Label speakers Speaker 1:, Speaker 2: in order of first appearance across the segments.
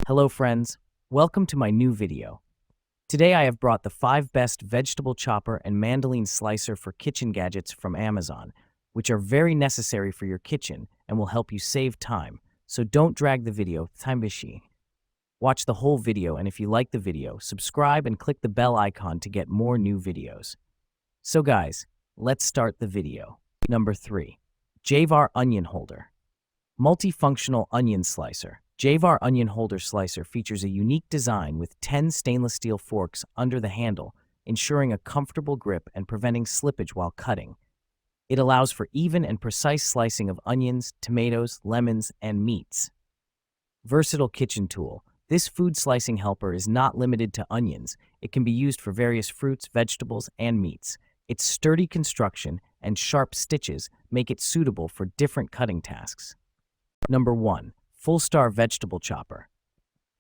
Speaker 1: Hello friends, welcome to my new video. Today I have brought the 5 best vegetable chopper and mandolin slicer for kitchen gadgets from Amazon, which are very necessary for your kitchen and will help you save time. So don't drag the video, Timbishi. Watch the whole video, and if you like the video, subscribe and click the bell icon to get more new videos. So guys, let's start the video. Number 3. Javar Onion Holder. Multifunctional Onion Slicer. Javar Onion Holder Slicer features a unique design with 10 stainless steel forks under the handle, ensuring a comfortable grip and preventing slippage while cutting. It allows for even and precise slicing of onions, tomatoes, lemons, and meats. Versatile kitchen tool. This food slicing helper is not limited to onions. It can be used for various fruits, vegetables, and meats. Its sturdy construction and sharp stitches make it suitable for different cutting tasks. Number 1. Full Star Vegetable Chopper.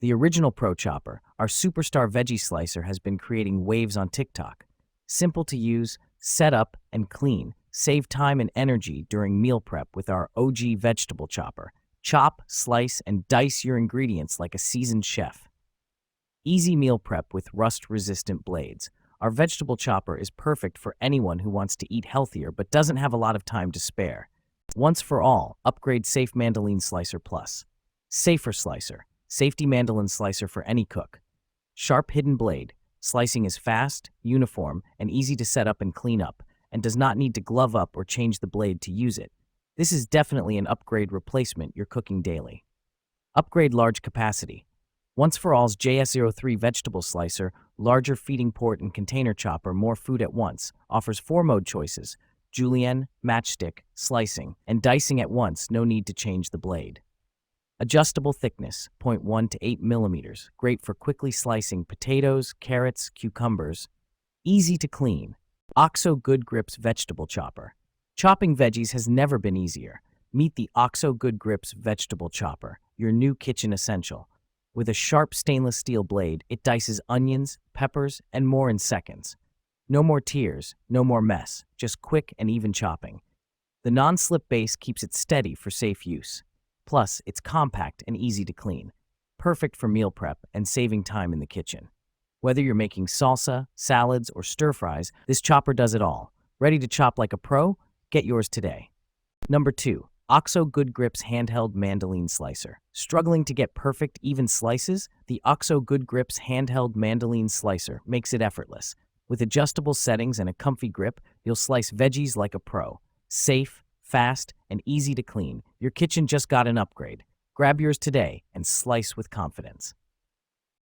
Speaker 1: The original Pro Chopper, our superstar veggie slicer, has been creating waves on TikTok. Simple to use, set up, and clean. Save time and energy during meal prep with our OG vegetable chopper. Chop, slice, and dice your ingredients like a seasoned chef. Easy meal prep with rust-resistant blades. Our vegetable chopper is perfect for anyone who wants to eat healthier but doesn't have a lot of time to spare. Once for all, upgrade Safe Mandolin Slicer Plus. Safer Slicer. Safety mandolin slicer for any cook. Sharp hidden blade. Slicing is fast, uniform, and easy to set up and clean up, and does not need to glove up or change the blade to use it. This is definitely an upgrade replacement you're cooking daily. Upgrade Large Capacity. Once for all's JS03 Vegetable Slicer, larger feeding port and container chopper, more food at once, offers 4 mode choices: julienne, matchstick, slicing, and dicing at once, no need to change the blade. Adjustable thickness, 0.1 to 8 millimeters, great for quickly slicing potatoes, carrots, cucumbers. Easy to clean. OXO Good Grips Vegetable Chopper. Chopping veggies has never been easier. Meet the OXO Good Grips Vegetable Chopper, your new kitchen essential. With a sharp stainless steel blade, it dices onions, peppers, and more in seconds. No more tears, no more mess, just quick and even chopping. The non-slip base keeps it steady for safe use. Plus, it's compact and easy to clean. Perfect for meal prep and saving time in the kitchen. Whether you're making salsa, salads, or stir-fries, this chopper does it all. Ready to chop like a pro? Get yours today. Number 2. OXO Good Grips Handheld Mandolin Slicer. Struggling to get perfect, even slices? The OXO Good Grips Handheld Mandolin Slicer makes it effortless. With adjustable settings and a comfy grip, you'll slice veggies like a pro. Safe, fast, and easy to clean. Your kitchen just got an upgrade. Grab yours today and slice with confidence.